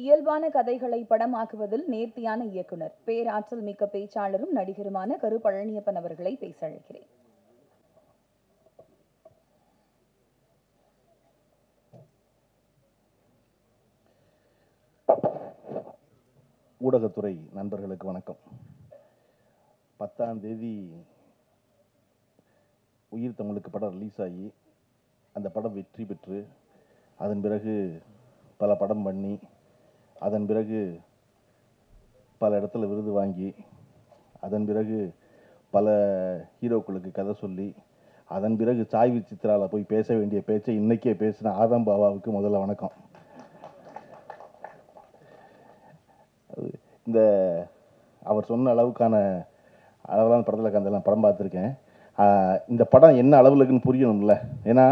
இயல்பான கதைகளை படமாக்குவதில் நேர்த்தியான இயக்குனர், பேராற்றல் மிக்க பேச்சாளரும் நடிகருமான கரு பழனியப்பன் அவர்களை பேச அழைக்கிறேன். ஊடகத்துறை நண்பர்களுக்கு வணக்கம். 10ஆம் தேதி உயிர் தமிழுக்கு படம் ரிலீஸ் ஆகி அந்த படம் வெற்றி பெற்று அதன் பிறகு பல படம் பண்ணி அதன் பிறகு பல இடத்துல விருது வாங்கி அதன் பிறகு பல ஹீரோக்களுக்கு கதை சொல்லி அதன் பிறகு சாய்வு சித்ராவில் போய் பேச வேண்டிய பேச்சை இன்னைக்கே பேசின ஆதம் பாபாவுக்கு முதல்ல வணக்கம். இந்த அவர் சொன்ன அளவுக்கான அளவிலான படத்தில் கந்தெல்லாம் படம் பார்த்துருக்கேன். இந்த படம் என்ன அளவில் இருக்குன்னு புரியணும்ல. ஏன்னா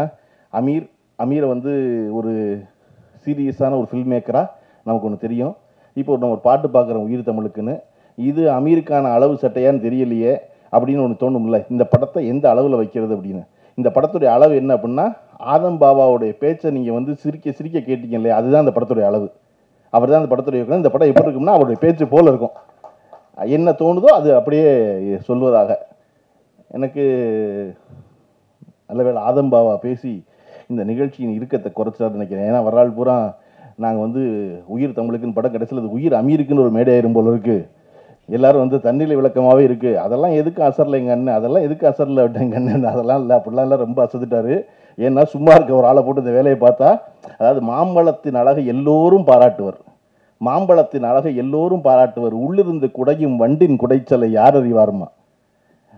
அமீரை வந்து ஒரு சீரியஸான ஒரு ஃபில்ம் மேக்கராக நமக்கு ஒன்று தெரியும். இப்போ நம்ம ஒரு பாட்டு பார்க்குறோம் உயிர் தமிழுக்குன்னு, இது அமீருக்கான அளவு சட்டையான்னு தெரியலையே அப்படின்னு ஒன்று தோணும்ல. இந்த படத்தை எந்த அளவில் வைக்கிறது அப்படின்னு. இந்த படத்துடைய அளவு என்ன அப்படின்னா, ஆதம் பாபாவுடைய பேச்சை நீங்கள் வந்து சிரிக்க சிரிக்க கேட்டீங்க இல்லையா, அதுதான் இந்த படத்துடைய அளவு. அவர் தான் அந்த படத்துடைய இயக்குனர். இந்த படம் எப்படி இருக்கும்னா அவருடைய பேச்சு போல் இருக்கும். என்ன தோணுதோ அது அப்படியே சொல்வதாக. எனக்கு நல்ல வேளை ஆதம் பாபா பேசி இந்த நிகழ்ச்சியின் இறுக்கத்தை குறைச்சான்னு நினைக்கிறேன். ஏன்னா வரலாறு பூரா நாங்கள் வந்து உயிர் தமிழுக்குன்னு படம் கடைசியில் அது உயிர் அமீருக்குன்னு ஒரு மேடையாயிரும் போல இருக்குது. எல்லோரும் வந்து தண்ணியில் விளக்கமாகவே இருக்குது. அதெல்லாம் எதுக்கு அசரில் எங்கள் அண்ணன், அதெல்லாம் எதுக்கு அசரில் விட்டேங்க அண்ணன், அதெல்லாம் இல்லை, அப்படிலாம் இல்லை, ரொம்ப அசத்துட்டாரு. ஏன்னா சும்மா இருக்க ஒரு ஆளை போட்டு இந்த வேலையை பார்த்தா, அதாவது மாம்பழத்தின் அழகை எல்லோரும் பாராட்டுவர், மாம்பழத்தின் அழகை எல்லோரும் பாராட்டுவர், உள்ளிருந்து குடையும் வண்டின் குடைச்சலை யார் அறிவாருமா.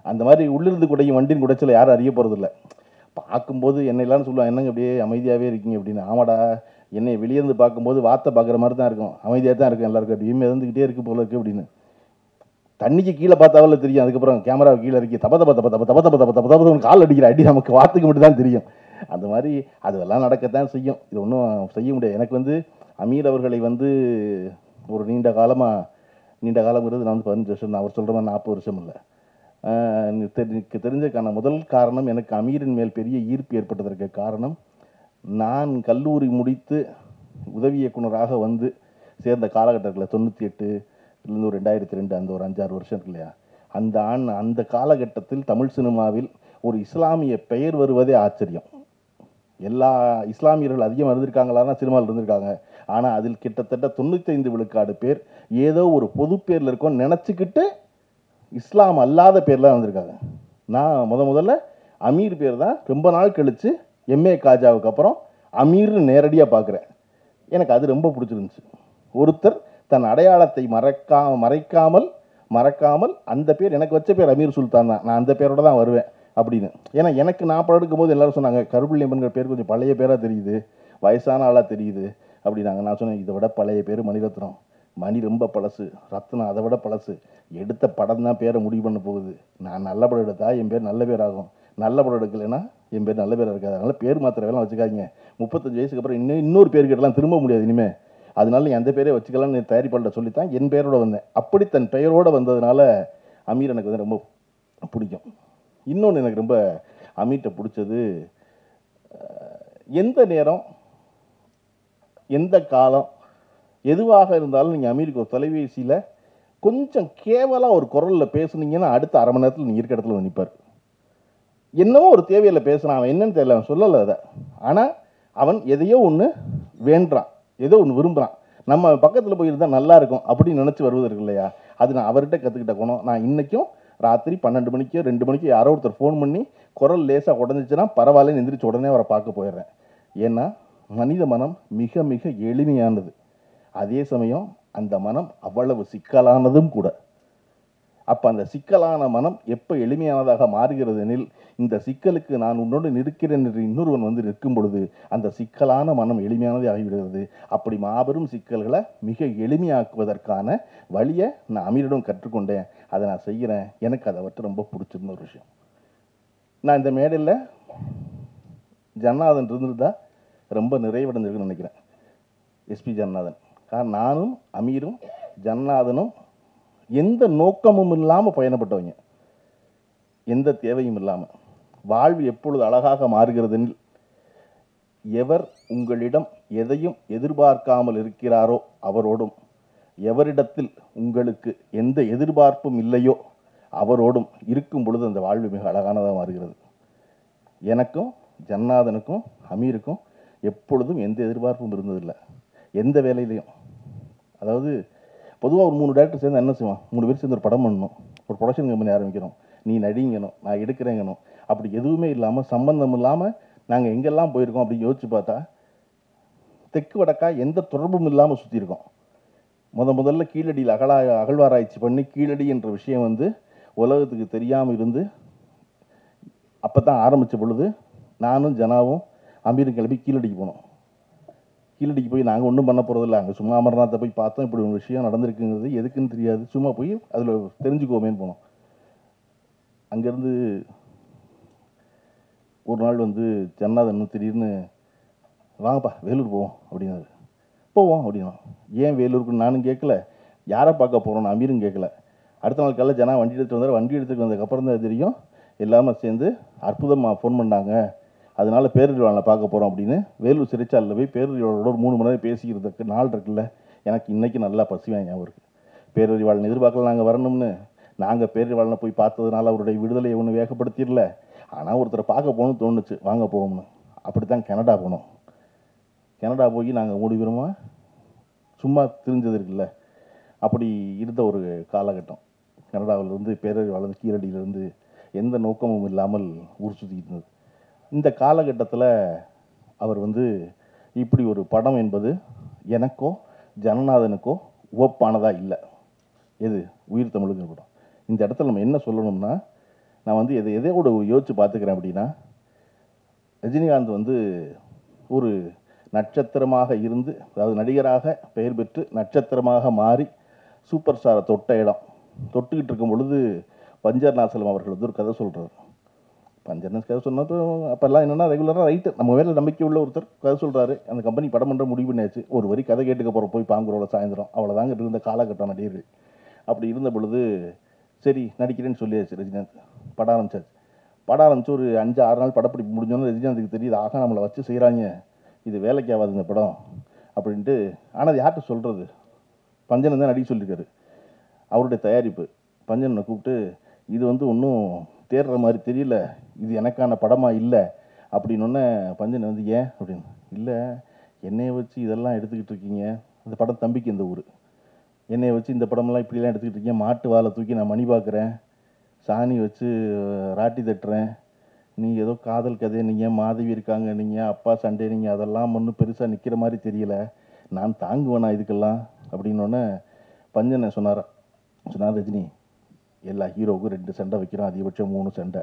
அந்த மாதிரி உள்ளிருந்து குடையும் வண்டின் குடைச்சலை யாரும் அறிய போகிறதில்ல. பார்க்கும்போது என்னையெல்லாம் சொல்லுவாங்க, என்னங்க அப்படியே அமைதியாகவே இருக்கீங்க அப்படின்னு. ஆமாடா, என்னை வெளியேருந்து பார்க்கும்போது வார்த்தை பார்க்குற மாதிரி தான் இருக்கும், அமைதியாக தான் இருக்கும் எல்லாருக்கும், அப்படியே இருந்துக்கிட்டே இருக்கு போல இருக்குது அப்படின்னு. தண்ணிக்கு கீழே பார்த்தாவில் தெரியும். அதுக்கப்புறம் கேமராவை கீழே இறக்கி தப்ப தப்ப தப்ப தப்ப தப்ப தப்ப தப்ப தப்ப கால் அடிக்கிற அடி நமக்கு வார்த்தைக்கு மட்டும் தான் தெரியும். அந்த மாதிரி அதெல்லாம் நடக்கத்தான் செய்யும். இது ஒன்றும் செய்ய முடியாது. எனக்கு வந்து அமீர் அவர்களை வந்து ஒரு நீண்ட காலம்ங்கிறது நான் வந்து 15 வருஷம், அவர் சொல்கிற மாதிரி 40 வருஷம் இல்லை. எனக்கு தெரிஞ்சதுக்கான முதல் காரணம், எனக்கு அமீரின் மேல் பெரிய ஈர்ப்பு ஏற்பட்டதற்கு காரணம், நான் கல்லூரி முடித்து உதவி இயக்குனராக வந்து சேர்ந்த காலகட்டத்தில் 98லேருந்து ஒரு 2002, அந்த ஒரு 5-6 வருஷம் இருக்கு இல்லையா, அந்த காலகட்டத்தில் தமிழ் சினிமாவில் ஒரு இஸ்லாமிய பெயர் வருவதே ஆச்சரியம். எல்லா இஸ்லாமியர்கள் அதிகமாக இருந்திருக்காங்களான்னா சினிமாவில் இருந்திருக்காங்க. ஆனால் அதில் கிட்டத்தட்ட 95 விழுக்காடு பேர் ஏதோ ஒரு பொது பேரில் இருக்கோன்னு நினச்சிக்கிட்டு இஸ்லாம் அல்லாத பேர்லாம் வந்திருக்காங்க. நான் முதல்ல அமீர் பேர் தான் ரொம்ப நாள் கழித்து எம்ஏ காஜாவுக்கு அப்புறம் அமீர்னு நேரடியாக பார்க்குறேன். எனக்கு அது ரொம்ப பிடிச்சிருந்துச்சு. ஒருத்தர் தன் அடையாளத்தை மறைக்காமல் அந்த பேர், எனக்கு வச்ச பேர் அமீர் சுல்தான் தான், நான் அந்த பேரோட தான் வருவேன் அப்படின்னு. ஏன்னா எனக்கு நான் படம் எடுக்கும்போது எல்லாரும் சொன்னாங்க, கருப்புள்ளியம்மன்கிற பேர் கொஞ்சம் பழைய பேராக தெரியுது, வயசான ஆளாக தெரியுது அப்படின்னாங்க. நான் சொன்னேன், இதை விட பழைய பேர் மணிரத்னம், மணி ரொம்ப பழசு, ரத்னம் அதை விட பழசு, எடுத்த படம் தான் பேரை முடிவு பண்ண போகுது. நான் நல்ல படம் எடுத்தா என் பேர் நல்ல பேர் ஆகும், நல்ல படம் எடுக்கலைன்னா என் பேர் நல்ல பேராக இருக்காது. அதனால் பேர் மாத்திர வேலை வச்சுக்காதீங்க, 35 வயசுக்கு அப்புறம் இன்னொரு பேர் கேட்டலாம் திரும்ப முடியாது இனிமேல், அதனால நீ அந்த பேரே வச்சுக்கலாம்னு தயாரிப்பாளர்கிட்ட சொல்லித்தான் என் பேரோட வந்தேன். அப்படி தன் பெயரோடு வந்ததுனால அமீர் எனக்கு வந்து ரொம்ப பிடிக்கும். இன்னொன்று எனக்கு ரொம்ப அமீர்கிட்ட பிடிச்சது, எந்த நேரம் எந்த காலம் எதுவாக இருந்தாலும் நீங்கள் அமீருக்கு ஒரு தொலைபேசியில் கொஞ்சம் கேவலாக ஒரு குரலில் பேசுனீங்கன்னா அடுத்த அரை மணி நேரத்தில் நீங்கள் இருக்க இடத்துல வந்து நிற்பார். என்னவோ ஒரு தேவையில் பேசுகிறான், அவன் என்னன்னு தெரியல, அவன் சொல்லலை அதை, ஆனால் அவன் எதையோ ஒன்று வேண்டான், ஏதோ ஒன்று விரும்புகிறான், நம்ம பக்கத்தில் போயிருந்தால் நல்லா இருக்கும் அப்படின்னு நினச்சி வருவது இருக்கு இல்லையா, அது நான் அவர்கிட்ட கற்றுக்கிட்ட குணம். நான் இன்றைக்கும் ராத்திரி 12 மணிக்கோ 2 மணிக்கோ யாரோ ஒருத்தர் ஃபோன் பண்ணி குரல் லேசாக உடஞ்சிச்சுன்னா பரவாயில்லன்னு எந்திரிச்சு உடனே அவரை பார்க்க போயிடுறேன். ஏன்னா மனித மனம் மிக மிக எளிமையானது, அதே சமயம் அந்த மனம் அவ்வளவு சிக்கலானதும் கூட. அப்போ அந்த சிக்கலான மனம் எப்போ எளிமையானதாக மாறுகிறது எனில், இந்த சிக்கலுக்கு நான் உன்னோடு நிற்கிறேன் என்று இன்னொருவன் வந்து நிற்கும் பொழுது அந்த சிக்கலான மனம் எளிமையானதே ஆகிவிடுகிறது. அப்படி மாபெரும் சிக்கல்களை மிக எளிமையாக்குவதற்கான வழியை நான் அமீரிடம் கற்றுக்கொண்டேன். அதை நான் செய்கிறேன். எனக்கு அதை விட்டு ரொம்ப பிடிச்சிருந்த ஒரு விஷயம், நான் இந்த மேடையில் ஜன்னாதன் இருந்திருந்தா ரொம்ப நிறைவடைஞ்சிருக்குன்னு நினைக்கிறேன். எஸ்பி ஜன்னாதன். காரணம் நானும் அமீரும் ஜன்னாதனும் எந்த நோக்கமும் இல்லாமல் பயணப்பட்டவங்க, எந்த தேவையும் இல்லாமல். வாழ்வு எப்பொழுது அழகாக மாறுகிறது, எவர் உங்களிடம் எதையும் எதிர்பார்க்காமல் இருக்கிறாரோ அவரோடும், எவரிடத்தில் உங்களுக்கு எந்த எதிர்பார்ப்பும் இல்லையோ அவரோடும் இருக்கும் பொழுது அந்த வாழ்வு மிக அழகானதாக மாறுகிறது. எனக்கும் ஜன்னாதனுக்கும் அமீருக்கும் எப்பொழுதும் எந்த எதிர்பார்ப்பும் இருந்ததில்லை, எந்த வேலையிலையும். அதாவது பொதுவாக ஒரு 3 டேரக்டர் சேர்ந்து என்ன செய்வான், 3 பேர் சேர்ந்து ஒரு படம் பண்ணணும், ஒரு ப்ரொடக்ஷன் கம்பெனி ஆரம்பிக்கிறோம், நீ நடிங்கணும், நான் எடுக்கிறேங்கணும், அப்படி எதுவுமே இல்லாமல் சம்பந்தம் இல்லாமல் நாங்கள் எங்கெல்லாம் போயிருக்கோம் அப்படின்னு யோசிச்சு பார்த்தா தெற்கு வடக்கா எந்த தொடர்பும் இல்லாமல் சுற்றியிருக்கோம். முதல்ல கீழடியில் அகழ்வாராய்ச்சி பண்ணி கீழடி என்ற விஷயம் வந்து உலகத்துக்கு தெரியாமல் இருந்து அப்போ தான் ஆரம்பித்த பொழுது நானும் ஜனாவும் அமீரும் கிளம்பி கீழடிக்கு போனோம். கீழடிக்கு போய் நாங்கள் ஒன்றும் பண்ண போகிறதில்ல, அங்கே சும்மா அமர்நாத்தை போய் பார்த்தோம், இப்படி ஒரு விஷயம் நடந்திருக்குங்கிறது எதுக்குன்னு தெரியாது, சும்மா போய் அதில் தெரிஞ்சுக்கோமேன்னு போனோம். அங்கேருந்து ஒரு நாள் வந்து ஜன்னாதன் திடீர்னு வாங்கப்பா வேலூர் போவோம் அப்படின்னாரு. போவோம் அப்படின்னா. ஏன் வேலூருக்கு நானும் கேட்கல, யாரை பார்க்க போகிறோன்னு அமீரும் கேட்கல. அடுத்த நாள் காலையில் ஜனா வண்டி எடுத்துகிட்டு வந்தார். வண்டி எடுத்துகிட்டு வந்ததுக்கப்புறம் தான் தெரியும் எல்லாமே சேர்ந்து அற்புதமாக ஃபோன் பண்ணாங்க, அதனால பேரறிவாளனை பார்க்க போகிறோம் அப்படின்னு. வேலூர் சிறைச்சாலையில் போய் பேரறிவாளனோட ஒரு 3 மணி நேரம் பேசிக்கிறதுக்கு நாள் இருக்குல்ல, எனக்கு இன்றைக்கி நல்லா பசிவாங்க அவருக்கு. பேரறிவாளன் எதிர்பார்க்கல நாங்கள் வரணும்னு. நாங்கள் பேரறிவாளனை போய் பார்த்ததுனால அவருடைய விடுதலையை ஒன்றும் வேகப்படுத்திடல, ஆனால் ஒருத்தரை பார்க்க போகணும்னு தோணுச்சு, வாங்க போவோம்னு. அப்படி தான் கனடா போனோம். கனடா போய் நாங்கள் 3 பேருமா சும்மா தெரிஞ்சது இருக்குல்ல, அப்படி இருந்த ஒரு காலகட்டம். கனடாவிலிருந்து பேரறிவாளன் கீழடியிலிருந்து எந்த நோக்கமும் இல்லாமல் ஊர் சுற்றிக்கிட்டு இருந்தது. இந்த காலகட்டத்தில் அவர் வந்து இப்படி ஒரு படம் என்பது எனக்கோ ஜனநாதனுக்கோ உவப்பானதாக இல்லை. எது உயிர் தமிழுங்கிற படம். இந்த இடத்துல நம்ம என்ன சொல்லணும்னா, நான் வந்து எதையோட யோசித்து பார்த்துக்கிறேன் அப்படின்னா, ரஜினிகாந்த் வந்து ஒரு நட்சத்திரமாக இருந்து, அதாவது நடிகராக பெயர் பெற்று நட்சத்திரமாக மாறி சூப்பர் ஸ்டாரை தொட்ட இடம். தொட்டுக்கிட்டு இருக்கும் பொழுது பஞ்சர்நாசலம் அவர்கள் வந்து ஒரு கதை சொல்கிறார். பஞ்சர்நாஸ் கதை சொன்னது அப்போல்லாம் என்னென்னா ரெகுலராக ரைட்டு, நம்ம மேலே நம்பிக்கை உள்ள ஒருத்தர் கதை சொல்கிறாரு, அந்த கம்பெனி படம் பண்ணுற முடிவு பண்ணியாச்சு, ஒரு வரி கதை கேட்டுக்க போகிறோம் போய் பாங்குறோட சாயந்தரம், அவ்வளோதாங்க இருந்த காலகட்டம் நடிகர்கள். அப்படி இருந்த பொழுது சரி நடிக்கிறேன்னு சொல்லியாச்சு. ரஜினிகாந்த் படம் ஆரம்பிச்சாச்சு. படம் ஆரம்பிச்சு ஒரு 5-6 நாள் படப்பிடிப்பு முடிஞ்சோன்னு ரஜினிகாந்துக்கு தெரியுது, ஆகா நம்மளை வச்சு செய்கிறாங்க, இது வேலைக்கு ஆகாது இந்த படம் அப்படின்ட்டு. ஆனால் அது யார்கிட்ட சொல்கிறது, பஞ்சன் தான் நடிக்க சொல்லியிருக்காரு, அவருடைய தயாரிப்பு. பஞ்சனை கூப்பிட்டு இது வந்து ஒன்றும் தேடுற மாதிரி தெரியல, இது எனக்கான படமாக இல்லை அப்படின்னொன்னே பஞ்சன் வந்து ஏன் அப்படின்னு, இல்லை என்னையை வச்சு இதெல்லாம் எடுத்துக்கிட்டு இருக்கீங்க, இந்த படம் தம்பிக்கு இந்த ஊர், என்னையை வச்சு இந்த படமெல்லாம் இப்படிலாம் எடுத்துக்கிட்டு இருக்கீங்க, மாட்டு வாழை தூக்கி நான் மணி பார்க்குறேன், சாணி வச்சு ராட்டி தட்டுறேன், நீங்கள் ஏதோ காதல் கதை, நீங்கள் மாதவி இருக்காங்க, நீங்கள் அப்பா சண்டே, நீங்கள் அதெல்லாம் ஒன்றும் பெருசாக நிற்கிற மாதிரி தெரியல, நான் தாங்குவேனா இதுக்கெல்லாம் அப்படின்னோடனே பஞ்சனை சொன்னார், ரஜினி எல்லா ஹீரோவுக்கும் 2 சண்டை வைக்கிறோம், அதிகபட்சம் 3 சண்டை,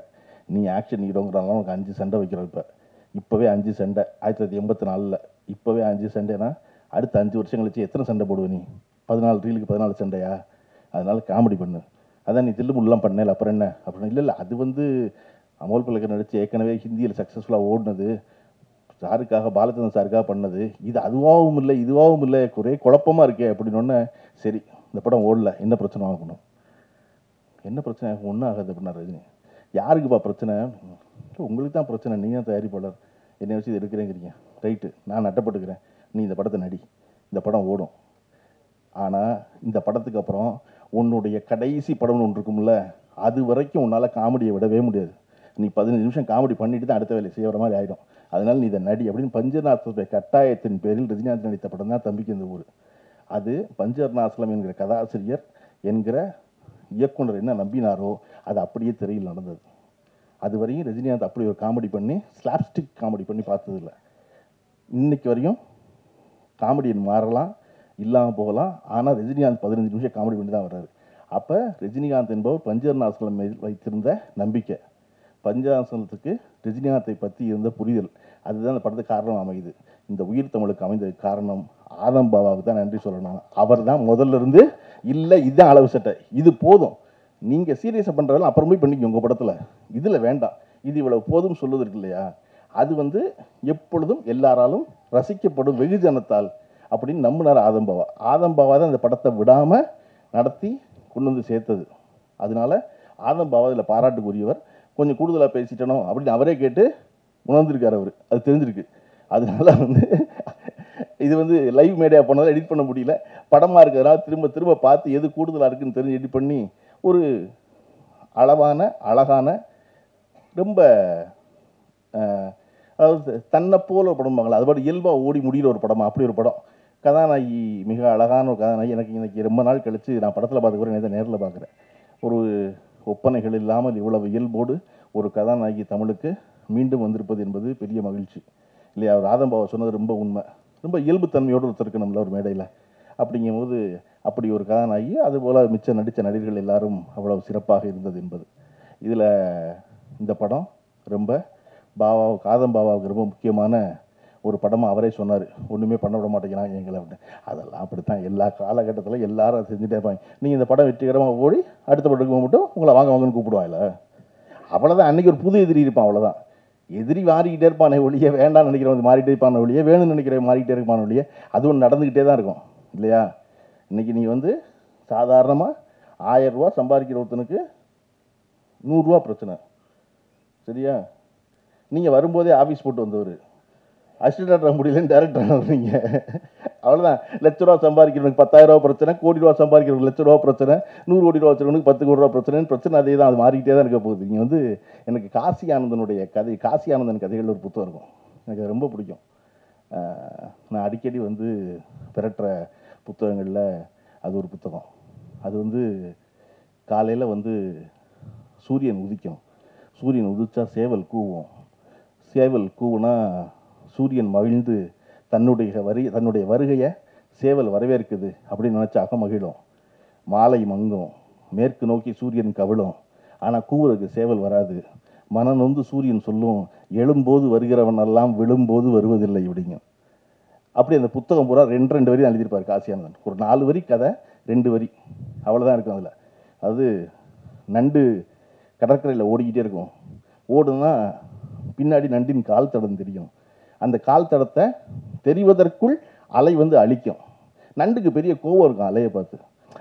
நீ ஆக்ஷன் ஹீரோங்கிறனால உனக்கு 5 சண்டை வைக்கிறோம். இப்போவே 5 சண்டை 1984, இப்போவே 5 சண்டைனா அடுத்த 5 வருஷம் கழிச்சு எத்தனை சண்டை போடுவ நீ, 14 ரீலுக்கு 14 சண்டையா, அதனால காமெடி பண்ணு, அதான் நீ தில்லுமுல்லாம் பண்ணல அப்புறம் என்ன அப்படின்னு. இல்லை அது வந்து அமோல் பல்லக்கர் நடித்து ஏற்கனவே ஹிந்தியில் சக்ஸஸ்ஃபுல்லாக ஓடினது, சாருக்காக பாலச்சந்திரன் சாருக்காக பண்ணது, இது அதுவாகவும் இல்லை இதுவாகவும் இல்லை, ஒரே குழப்பமாக இருக்கே அப்படின்னொன்னே, சரி இந்த படம் ஓடல, என்ன பிரச்சனை ஆகணும், என்ன பிரச்சனை ஒன்றும் ஆகாது அப்படின்னா ரஜினி. யாருக்குப்பா பிரச்சனை, உங்களுக்கு தான் பிரச்சனை, நீங்கள் தான் தயாரிப்பாளர், என்னை வச்சு இது எடுக்கிறேங்கிறீங்க, ரைட்டு நான் நட்டப்பட்டுக்கிறேன், நீ இந்த படத்தை நடி, இந்த படம் ஓடும். ஆனால் இந்த படத்துக்கு அப்புறம் உன்னுடைய கடைசி படம்னு ஒன்று இருக்கும்ல, அது வரைக்கும் உன்னால் காமெடியை விடவே முடியாது, நீ 15 நிமிஷம் காமெடி பண்ணிட்டு தான் அடுத்த வேலை செய்கிற மாதிரி ஆகிடும், அதனால நீ இதை நடி அப்படின்னு பஞ்சர்நாசலுடைய கட்டாயத்தின் பேரில் ரஜினிகாந்த் நடித்த படம் தான் தம்பிக்கு இந்த ஊர். அது பஞ்சர்நாசலம் என்கிற கதாசிரியர் என்கிற இயக்குனர் என்ன நம்பினாரோ அது அப்படியே திரையில் நடந்தது. அது வரையும் ரஜினிகாந்த் அப்படி ஒரு காமெடி பண்ணி ஸ்லாப்ஸ்டிக் காமெடி பண்ணி பார்த்ததில்லை. இன்னைக்கு வரையும் காமெடியன் மாறலாம், இல்லாமல் போகலாம், ஆனால் ரஜினிகாந்த் 15 நிமிஷம் காமெடி பண்ணி தான் வர்றாரு. அப்போ ரஜினிகாந்த் என்பவர் பஞ்சர்நாசலம் மேல் வைத்திருந்த நம்பிக்கை, பஞ்சர்நாசலத்துக்கு ரஜினிகாந்தை பற்றி இருந்த புரிதல், அதுதான் அந்த படத்துக்கு காரணம் அமையுது. இந்த உயிர் தமிழுக்கு அமைந்த காரணம் ஆதம் பாபாவுக்கு தான் நன்றி சொல்லணும். அவர் தான் முதல்ல இருந்து இல்லை இதுதான் அளவு சட்டை, இது போதும், நீங்கள் சீரியஸாக பண்ணுறதெல்லாம் அப்புறம் போய் பண்ணிக்கோங்க உங்கள் படத்தில், இதில் வேண்டாம், இது இவ்வளவு போதும் சொல்லுவது இருக்கு இல்லையா, அது வந்து எப்பொழுதும் எல்லாராலும் ரசிக்கப்படும் வெகுஜனத்தால் அப்படின்னு நம்பினார் ஆதம் பாபா. ஆதம் பாபா தான் இந்த படத்தை விடாமல் நடத்தி கொண்டு வந்து சேர்த்தது. அதனால ஆதம் பாபா இதில் பாராட்டுக்குரியவர். கொஞ்சம் கூடுதலாக பேசிட்டனோ அப்படின்னு அவரே கேட்டு உணர்ந்திருக்கார் அவர், அது தெரிஞ்சிருக்கு. அதனால வந்து இது வந்து லைவ் மீடியா போனதால் எடிட் பண்ண முடியல, படமாக இருக்கிறதுனால திரும்ப திரும்ப பார்த்து எது கூடுதலாக இருக்குன்னு தெரிஞ்சு எடிட் பண்ணி ஒரு அளவான அழகான ரொம்ப அதாவது தன்னை போல ஒரு படம்பாங்களா, அது பாட்டு இயல்பாக ஓடி முடிகிற ஒரு படமா, அப்படி ஒரு படம். கதாநாயகி மிக அழகான ஒரு கதாநாயகி. எனக்கு இன்னைக்கு ரொம்ப நாள் கழித்து நான் படத்தில் பார்த்துக்கிறேன், நேரில் பார்க்குறேன். ஒரு ஒப்பனைகள் இல்லாமல் இவ்வளவு இயல்போடு ஒரு கதாநாயகி தமிழுக்கு மீண்டும் வந்திருப்பது என்பது பெரிய மகிழ்ச்சி இல்லையா? அவர் ஆதம்பாவை சொன்னது ரொம்ப உண்மை. ரொம்ப இயல்புத்தன்மையோடு ஒருத்தர் இருக்கணும்ல ஒரு மேடையில். அப்படிங்கும்போது அப்படி ஒரு கதாநாயகி, அதுபோல் மிச்ச நடித்த நடிகர்கள் எல்லாரும் அவ்வளவு சிறப்பாக இருந்தது என்பது. இதில் இந்த படம் ரொம்ப பாபாவுக்கு, ஆதம்பாவாவுக்கு ரொம்ப முக்கியமான ஒரு படமாக அவரே சொன்னார். ஒன்றுமே பண்ண விட மாட்டேங்கிறாங்க எங்களை அப்படின்னு. அதெல்லாம் அப்படித்தான் எல்லா காலகட்டத்தில் எல்லாரும் அதை செஞ்சுட்டே இருப்பாங்க. நீங்கள் இந்த படம் வெற்றிகரமாக ஓடி அடுத்த படத்துக்கு மட்டும் உங்களை வாங்க வாங்கன்னு கூப்பிடுவாங்கல்ல, அவ்வளோதான். அன்றைக்கி ஒரு புது எதிரி இருப்பான், அவ்வளோதான். எதிரி மாறிக்கிட்டே இருப்பானே ஒழிய, வேண்டாம்னு நினைக்கிறவங்க மாறிக்கிட்டே இருப்பான ஒழிய, வேணும்னு நினைக்கிறவங்க மாறிக்கிட்டே இருப்பான ஒழிய, அது ஒன்று நடந்துக்கிட்டே தான் இருக்கும் இல்லையா? இன்றைக்கி நீ வந்து சாதாரணமாக 1000 ரூபா சம்பாதிக்கிற ஒருத்தனுக்கு 100 ரூபா பிரச்சனை சரியா? நீங்கள் வரும்போதே ஆஃபீஸ் போட்டு வந்தவர் அசிஸ்டன்ட் முடியலன்னு டேரக்டர் வர்றீங்க, அவ்வளோதான். லட்ச ரூபா சம்பாதிக்கிறவனுக்கு 10,000 ரூபா பிரச்சனை, கோடி ரூபா சம்பாதிக்கிறவனுக்கு லட்ச ரூபா பிரச்சனை, 100 கோடி ரூபா வச்சுருவனுக்கு 10 கோடி ரூபா பிரச்சனை அதே தான். அது மாறிக்கிட்டே தான் இருக்க போகுது. நீங்கள் வந்து எனக்கு காசி ஆனந்தனுடைய கதை, காசி ஆனந்தன் கதைகள் ஒரு புத்தகம் இருக்கும், எனக்கு அது ரொம்ப பிடிக்கும். நான் அடிக்கடி வந்து பிறற்ற புத்தகங்களில் அது ஒரு புத்தகம். அது வந்து காலையில் வந்து சூரியன் உதிக்கும், சூரியன் உதிச்சா சேவல் கூவும், சேவல் கூவுனா சூரியன் மகிழ்ந்து தன்னுடைய வருகையை சேவல் வரவேற்குது அப்படின்னு நினச்சாக்க மகிழும். மாலை மங்கும், மேற்கு நோக்கி சூரியன் கவிழும், ஆனால் கூவுறதுக்கு சேவல் வராது. மனம் நொந்து சூரியன் சொல்லும், எழும்போது வருகிறவனெல்லாம் விழும்போது வருவதில்லை அப்படிங்க. அப்படி அந்த புத்தகம் பூரா 2 வரி தான் எழுதியிருப்பார் காசியானந்தன். ஒரு 4 வரி கதை, 2 வரி அவ்வளோதான் இருக்கும் அதில். அது நண்டு கடற்கரையில் ஓடிக்கிட்டே இருக்கும், ஓடுனா பின்னாடி நண்டின் கால் தடம் தெரியும், அந்த கால் தடத்தை தெரிவதற்குள் அலை வந்து அழிக்கும். நண்டுக்கு பெரிய கோவம் இருக்கும் அலையை பார்த்து,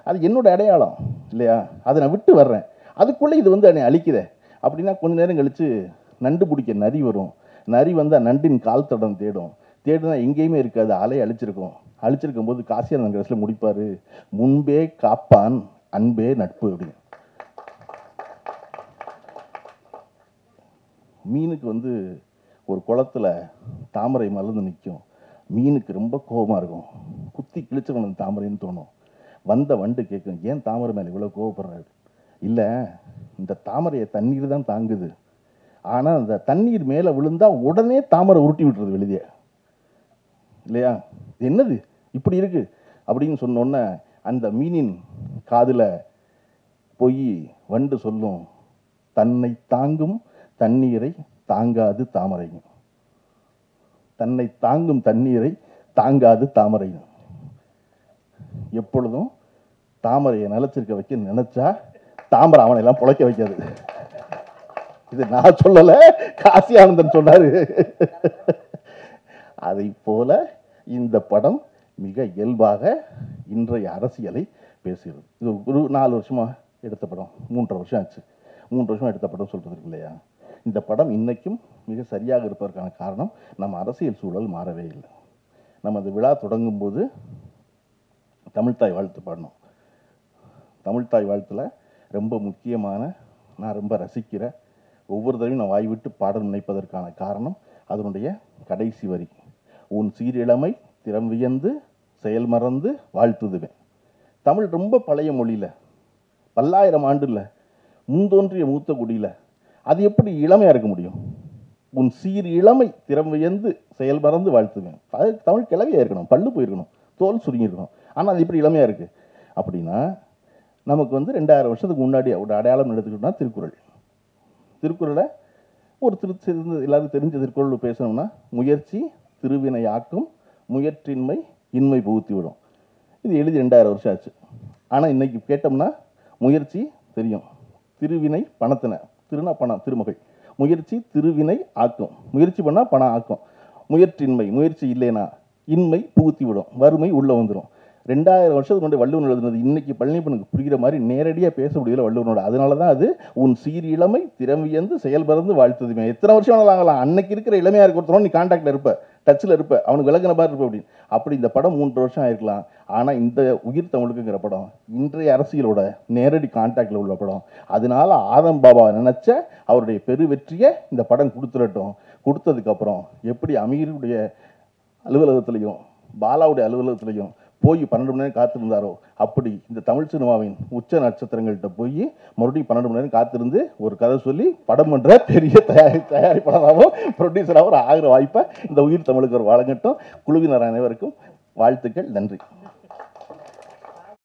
அது என்னோட அடையாளம் இல்லையா, அதை நான் விட்டு வர்றேன், அதுக்குள்ளே இது வந்து என்னை அழிக்குதே அப்படின்னா கொஞ்ச நேரம் கழித்து நண்டு பிடிக்க நரி வரும், நரி வந்து நண்டின் கால் தடம் தேடுனா எங்கேயுமே இருக்காது, அலை அழிச்சிருக்கும் போது காசியானந்தன் கடைசியில் முடிப்பார், முன்பே காப்பான் அன்பே நட்பு அப்படின்னு. மீனுக்கு வந்து ஒரு குளத்துல தாமரை மலர்ந்து நிற்கும், மீனுக்கு ரொம்ப கோபமாக இருக்கும், குத்தி கிழிச்சவன் தாமரைன்னு தோணும். வந்த வண்டு கேட்கும், ஏன் தாமரை மேலே இவ்வளோ கோவப்படுறாரு? இல்லை, இந்த தாமரையை தண்ணீர் தான் தாங்குது, ஆனால் அந்த தண்ணீர் மேலே விழுந்தால் உடனே தாமரை உருட்டி விட்டுறது வெளியே இல்லையா, என்னது இப்படி இருக்கு அப்படின்னு சொன்னோன்னே அந்த மீனின் காதில் போய் வண்டு சொல்லும், தன்னை தாங்கும் தண்ணீரை தாங்காது தாமரை, தன்னை தாங்கும் தண்ணீரை தாங்காது தாமரை. எப்பொழுதும் தாமரையை நிலச்சிருக்க வைக்க நினைச்சா தாமரை அவனை எல்லாம் புழைக்க வைக்காது. இது நான் சொல்லல, காசி ஆனந்தன் சொன்னாரு. அதை போல இந்த படம் மிக இயல்பாக இன்றைய அரசியலை பேசுகிறது. இது ஒரு 4 வருஷமா எடுத்த படம், 3.5 வருஷம் ஆச்சு. 3 வருஷமா எடுத்த படம் சொல்றதுக்கு இல்லையா? இந்த படம் இன்னைக்கும் மிக சரியாக இருப்பதற்கான காரணம் நம்ம அரசியல் சூழல் மாறவே இல்லை. நம்ம அந்த விழா தொடங்கும் போது தமிழ்த்தாய் வாழ்த்து பாடணும். தமிழ்த்தாய் வாழ்த்துல ரொம்ப முக்கியமான, நான் ரொம்ப ரசிக்கிற, ஒவ்வொரு தடவையும் நான் வாய் விட்டு பாட நினைப்பதற்கான காரணம் அதனுடைய கடைசி வரி, உன் சீரிழமை திறம் வியந்து செயல் மறந்து வாழ்த்துதுவேன். தமிழ் ரொம்ப பழைய மொழியில, பல்லாயிரம் ஆண்டுல முன்தோன்றிய மூத்த குடியில அது எப்படி இளமையா இருக்க முடியும்? உன் சீர் இளமை திறம் வியந்து செயல் மறந்து வாழ்த்துவேன். அது தமிழ் கிளவியா இருக்கணும், பல்லு போயிருக்கணும், தோல் சுருங்கி இருக்கணும். ஆனால் அது எப்படி இளமையா இருக்கு அப்படின்னா, நமக்கு வந்து 2000 வருஷத்துக்கு முன்னாடி ஒரு அடையாளம் எடுத்துக்கிட்டோம்னா திருக்குறள். திருக்குறளை ஒரு எல்லாருக்கும் தெரிஞ்ச திருக்குறள் பேசணும்னா, முயற்சி திருவினை ஆக்கும், முயற்றின்மை இன்மை புகுத்தி விடும். இது எழுதி 2000 வருஷம் ஆச்சு. ஆனால் இன்னைக்கு கேட்டோம்னா முயற்சி தெரியும், திருவினை பணத்தின, திருனா பணம், திருமகள், முயற்சி திருவினை ஆக்கும், முயற்சி பண்ணால் பணம் ஆக்கும், முயற்றின்மை முயற்சி இல்லைனா இன்மை புகுத்தி விடும், வறுமை உள்ளே வந்துடும். 2000 வருஷத்துக்கு முன்னாடி வள்ளுவன் எழுதுனது இன்னைக்கு பழனியப்பனுக்கு புரிகிற மாதிரி நேரடியாக பேச முடியல வள்ளுவனோட. அதனால தான் அது உன் சீர் இளமை திறமையந்து செயல்பறந்து வாழ்த்துதுமே. எத்தனை வருஷம் வேணாலும் ஆகலாம், அன்னைக்கு இருக்கிற இளமையாக இருக்கிறோம், நீ கான்டாக்டில் இருப்ப, டச்சில் இருப்ப, அவனுக்கு விளக்குன மாதிரி இருப்ப அப்படின்னு. அப்படி இந்த படம் 3 வருஷம் ஆயிருக்கலாம். ஆனால் இந்த உயிர் தமிழுக்குங்கிற படம் இன்றைய அரசியலோட நேரடி கான்டாக்டில் உள்ள படம். அதனால ஆதம் பாபா நினைச்ச அவருடைய பெரு வெற்றியை இந்த படம் கொடுத்துடட்டும். கொடுத்ததுக்கப்புறம் எப்படி அமீருடைய அலுவலகத்திலையும் பாலாவுடைய அலுவலகத்திலையும் போய் 12 மணி நேரம் காத்திருந்தாரோ, அப்படி இந்த தமிழ் சினிமாவின் உச்ச நட்சத்திரங்கள்கிட்ட போய் மறுபடியும் 12 மணி நேரம் காத்திருந்து ஒரு கதை சொல்லி படம் பண்ணுற பெரிய தயாரிப்பாளராகவும் ப்ரொடியூசராகவும் ஆகிற வாய்ப்பை இந்த உயிர் தமிழுக்கு ஒரு வழங்கட்டும். குழுவினர் அனைவருக்கும் வாழ்த்துக்கள். நன்றி.